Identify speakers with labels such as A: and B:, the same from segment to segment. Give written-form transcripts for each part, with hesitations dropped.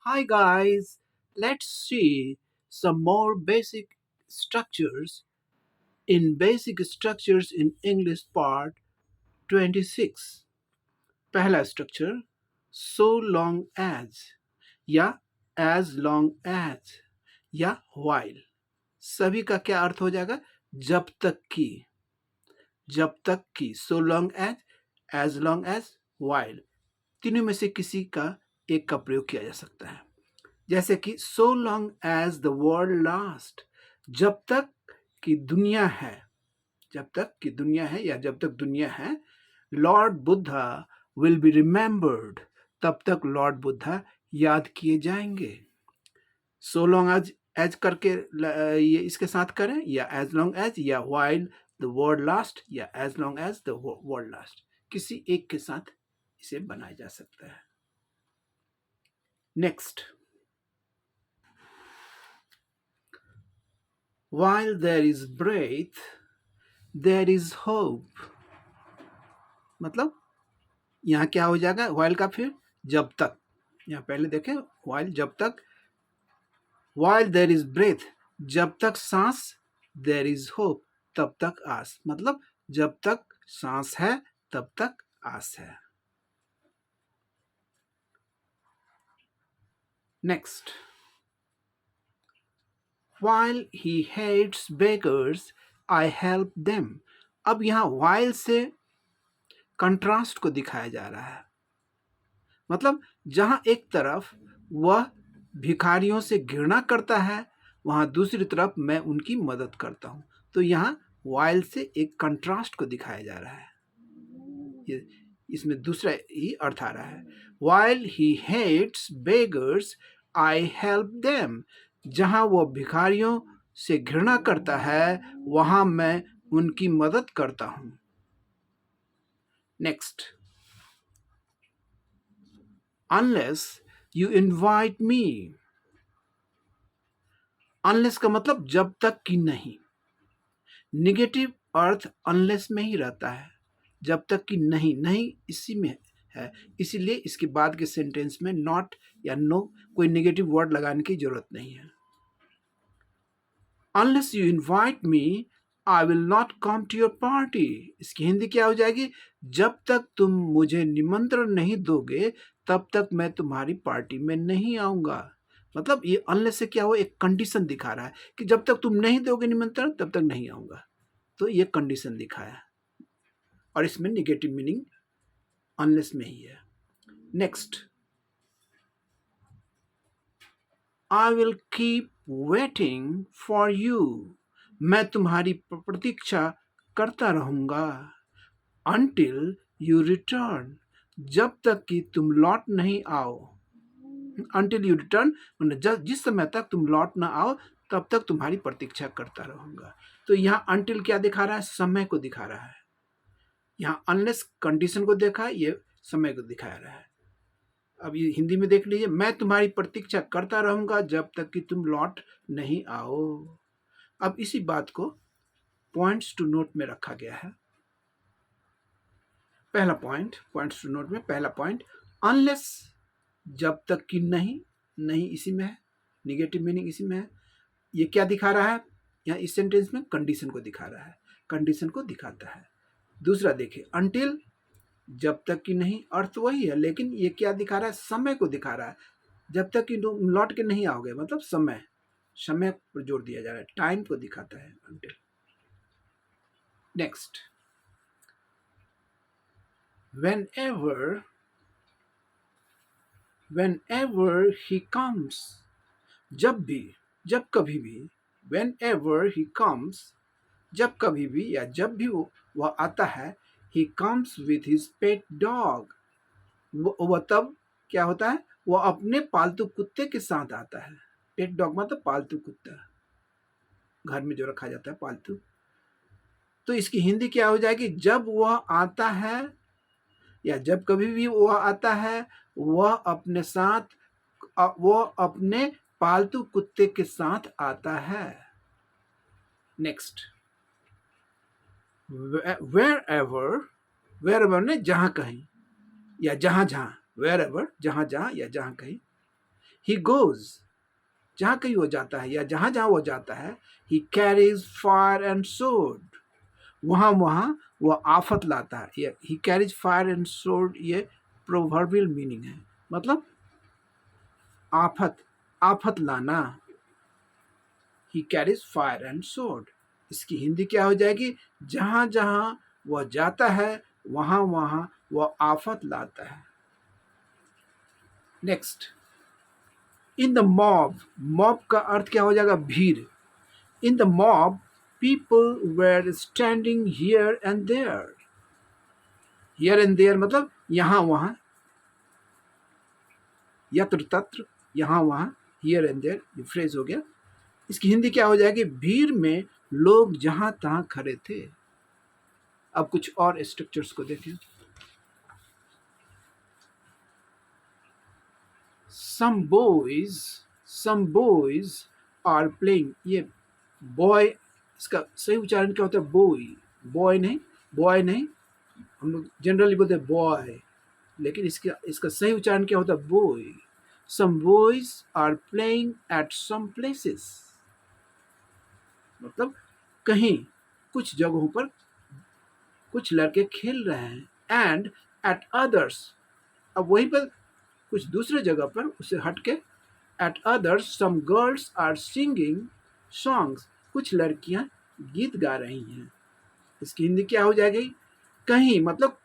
A: Hi guys, let's see some more basic structures in Basic Structures in English Part 26. पहला structure so long as या as long as या while सभी का क्या अर्थ हो जाएगा? जब तक की so long as long as, while तीनों में से किसी का एक का प्रयोग किया जा सकता है। जैसे कि so long as the world lasts, जब तक की दुनिया है, या जब तक दुनिया है, Lord Buddha will be remembered, तब तक लॉर्ड बुद्धा याद किए जाएंगे। so long as करके ये इसके साथ करें, या as long as, या while the world lasts, या as long as the world lasts, किसी एक के साथ इसे बनाया जा सकता है। Next, while there is breath there is hope, मतलब यहाँ क्या हो जाएगा? while का फिर जब तक, यहाँ पहले देखें while जब तक, while there is breath जब तक सांस, there is hope तब तक आस, मतलब जब तक सांस है तब तक आस है। Next, while he hates beggars I help them, अब यहाँ while से कंट्रास्ट को दिखाया जा रहा है, मतलब जहां एक तरफ वह भिखारियों से घृणा करता है, वहां दूसरी तरफ मैं उनकी मदद करता हूं। तो यहाँ while से एक कंट्रास्ट को दिखाया जा रहा है, इसमें दूसरा ही अर्थ आ रहा है। while he hates beggars I help them, जहां वह भिखारियों से घृणा करता है वहां मैं उनकी मदद करता हूं। Next, unless you invite me, unless का मतलब जब तक कि नहीं, निगेटिव अर्थ unless में ही रहता है, जब तक कि नहीं इसी में है, इसीलिए इसके बाद के सेंटेंस में नॉट या नो कोई निगेटिव वर्ड लगाने की जरूरत नहीं है। unless you invite me I will not come to your party, इसकी हिंदी क्या हो जाएगी? जब तक तुम मुझे निमंत्रण नहीं दोगे तब तक मैं तुम्हारी पार्टी में नहीं आऊंगा। मतलब ये अनलेस से क्या हो, एक कंडीशन दिखा रहा है कि जब तक तुम नहीं दोगे निमंत्रण तब तक नहीं आऊंगा, तो ये कंडीशन दिखाया, और इसमें निगेटिव मीनिंग अनलेस में ही है। Next, I will keep waiting for you, मैं तुम्हारी प्रतीक्षा करता रहूंगा। अनटिल यू रिटर्न, जब तक कि तुम लौट नहीं आओ। अनटिल यू रिटर्न, जिस समय तक तुम लौट ना आओ तब तक तुम्हारी प्रतीक्षा करता रहूंगा। तो यहाँ अनटिल क्या दिखा रहा है? समय को दिखा रहा है। यहाँ अनलेस कंडीशन को देखा है, ये समय को दिखा रहा है। अब ये हिंदी में देख लीजिए, मैं तुम्हारी प्रतीक्षा करता रहूंगा जब तक कि तुम लौट नहीं आओ। अब इसी बात को पॉइंट्स टू नोट में रखा गया है। पहला पॉइंट, पॉइंट्स टू नोट में पहला पॉइंट, अनलेस जब तक कि नहीं इसी में है, निगेटिव मीनिंग इसी में है। ये क्या दिखा रहा है? यहाँ इस सेंटेंस में कंडीशन को दिखा रहा है, कंडीशन को दिखाता है। दूसरा देखिए, अनटिल जब तक कि नहीं, अर्थ वही है, लेकिन ये क्या दिखा रहा है? समय को दिखा रहा है। जब तक कि लौट के नहीं आओगे, मतलब समय पर जोर दिया जा रहा है, टाइम को दिखाता है until. Next, whenever he comes, जब कभी भी, whenever he comes, जब कभी भी या जब भी वह आता है, he comes with his pet dog, वह तब क्या होता है? वह अपने पालतू कुत्ते के साथ आता है। पेट डॉग मतलब पालतू कुत्ता, घर में जो रखा जाता है पालतू। तो इसकी हिंदी क्या हो जाएगी? जब वह आता है या जब कभी भी वह आता है, वह अपने पालतू कुत्ते के साथ आता है। नेक्स्ट, wherever ने जहां कहीं या जहां जहां, wherever जहां जहां या जहां कहीं, ही गोज, जहाँ कहीं वो जाता है या जहाँ जहाँ वो जाता है, ही कैरीज फायर एंड सोड, वहाँ वहाँ वो आफत लाता है। ये ही कैरीज फायर एंड सोड ये प्रोवर्बियल मीनिंग है, मतलब आफत, आफत लाना। ही कैरीज फायर एंड सोड, इसकी हिंदी क्या हो जाएगी? जहाँ जहाँ वह जाता है वहाँ वहाँ वह आफत लाता है। Next, in the mob, mob का अर्थ क्या हो जाएगा? भीड़। In the mob people were standing here and there, here and there मतलब यहाँ वहाँ, यत्र तत्र, यहाँ वहाँ, हियर एंड देयर, ये फ्रेज हो गया। इसकी हिंदी क्या हो जाएगी? भीड़ में लोग जहां तहां खड़े थे। अब कुछ और स्ट्रक्चर्स को देखें। some boys are playing, ये बॉय, इसका सही उच्चारण क्या होता है? बॉय, बॉय नहीं, बॉय नहीं, हम लोग जनरली बोलते हैं बॉय, लेकिन इसका सही उच्चारण क्या होता है? Boy. some boys are playing at some places, मतलब कहीं, कुछ जगहों पर कुछ लड़के खेल रहे हैं। एंड एट अदर्स, अब वहीं पर कुछ दूसरे जगह पर उससे हटके, at others some girls are singing songs, कुछ लड़कियां गीत गा रही हैं। इसकी हिंदी क्या हो जाएगी? कहीं मतलब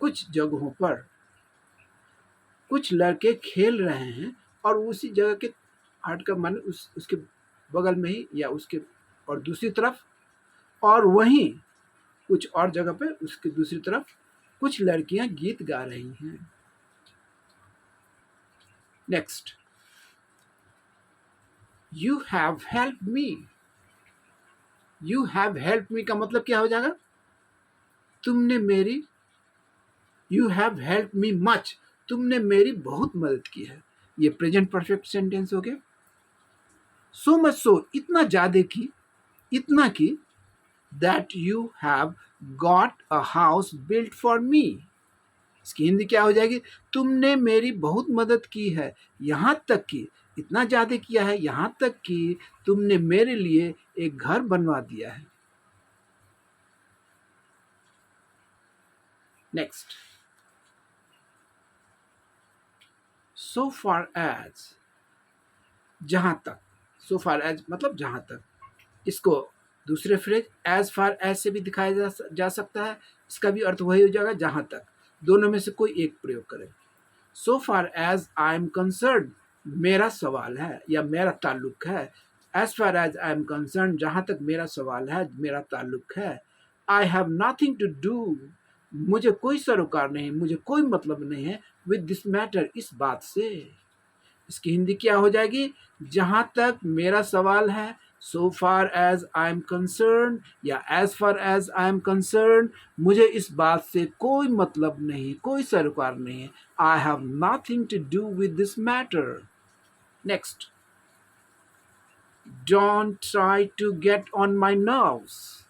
A: कुछ जगहों पर कुछ लड़के खेल रहे हैं और उसी जगह के हटकर मन उसके बगल में ही या उसके और दूसरी तरफ, और वहीं कुछ और जगह पे उसकी दूसरी तरफ कुछ लड़कियां गीत गा रही हैं। Next, you have help me, you have help me का मतलब क्या हो जाएगा? तुमने मेरी, you have help me much, तुमने मेरी बहुत मदद की है। ये प्रेजेंट परफेक्ट सेंटेंस हो गया। सो मच सो, इतना ज्यादा की, इतना की, that you have got a house built for me. इसकी हिंदी क्या हो जाएगी? तुमने मेरी बहुत मदद की है, यहां तक कि, इतना ज्यादा किया है यहां तक कि तुमने मेरे लिए एक घर बनवा दिया है। नेक्स्ट, सो फार एज, जहां तक, सो फार एज मतलब जहां तक। इसको दूसरे फ्रेज एज फार एज से भी दिखाया जा सकता है, इसका भी अर्थ वही हो जाएगा जहां तक। दोनों में से कोई एक प्रयोग करें। So far as I am concerned, मेरा सवाल है या मेरा ताल्लुक है। As far as I am concerned, जहां तक मेरा सवाल है, मेरा ताल्लुक है। I have nothing to do, मुझे कोई सरोकार नहीं, मुझे कोई मतलब नहीं है, विद दिस मैटर, इस बात से। इसकी हिंदी क्या हो जाएगी? जहां तक मेरा सवाल है, so far as I am concerned, या as far as I am concerned, मुझे इस बात से कोई मतलब नहीं, कोई सरोकार नहीं है। I have nothing to do with this matter. Next, don't try to get on my nerves,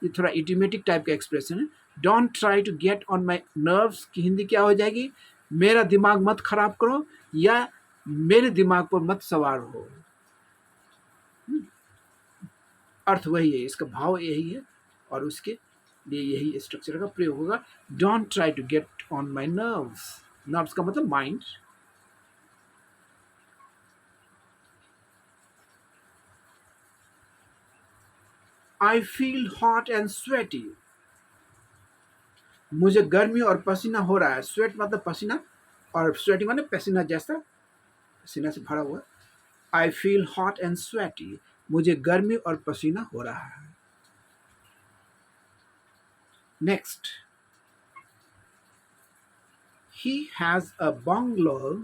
A: ये थोड़ा इडियोमेटिक टाइप का एक्सप्रेशन है। Don't try to get on my nerves की हिंदी क्या हो जाएगी? मेरा दिमाग मत खराब करो या मेरे दिमाग पर मत सवार हो। अर्थ वही है, इसका भाव यही है और उसके लिए यही स्ट्रक्चर का प्रयोग होगा। Don't try to get on my nerves, nerves का मतलब mind. I feel hot and sweaty, मुझे गर्मी और पसीना हो रहा है। स्वेट मतलब पसीना और स्वेटी माने पसीना जैसा, पसीना से भरा हुआ। आई फील हॉट एंड स्वेटी, मुझे गर्मी और पसीना हो रहा है। Next, he has a bungalow,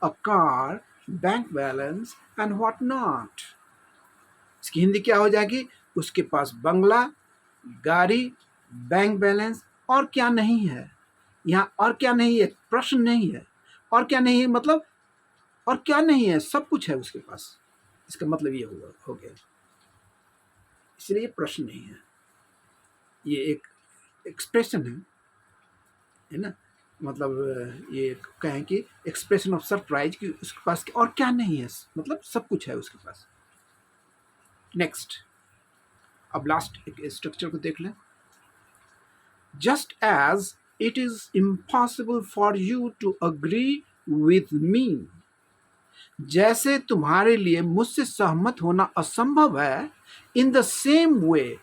A: a car, bank balance and what not. इसकी हिंदी क्या हो जाएगी? उसके पास बंगला, गाड़ी, बैंक बैलेंस और क्या नहीं है। यहाँ और क्या नहीं है प्रश्न नहीं है, और क्या नहीं है मतलब और क्या नहीं है, सब कुछ है उसके पास। इसका मतलब ये हो गया, इसलिए प्रश्न नहीं है, ये एक एक्सप्रेशन है ना। मतलब ये कहें कि एक्सप्रेशन ऑफ सरप्राइज कि उसके पास और क्या नहीं है, मतलब सब कुछ है उसके पास। नेक्स्ट, अब लास्ट एक स्ट्रक्चर को देख लें। Just as it is impossible for you to agree with me, जैसे तुम्हारे लिए मुझसे सहमत होना असंभव है, इन द सेम वे,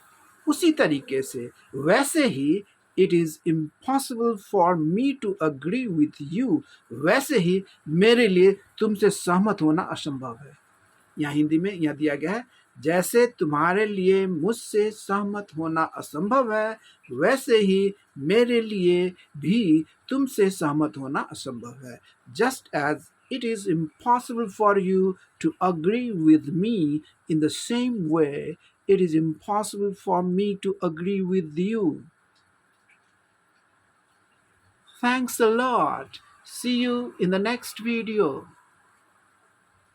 A: उसी तरीके से, वैसे ही, it is impossible for me to agree with you, वैसे ही मेरे लिए तुमसे सहमत होना असंभव है। यहाँ हिंदी में यह दिया गया है, जैसे तुम्हारे लिए मुझसे सहमत होना असंभव है, वैसे ही मेरे लिए भी तुमसे सहमत होना असंभव है। Just as it is impossible for you to agree with me, in the same way it is impossible for me to agree with you. Thanks a lot. See you in the next video.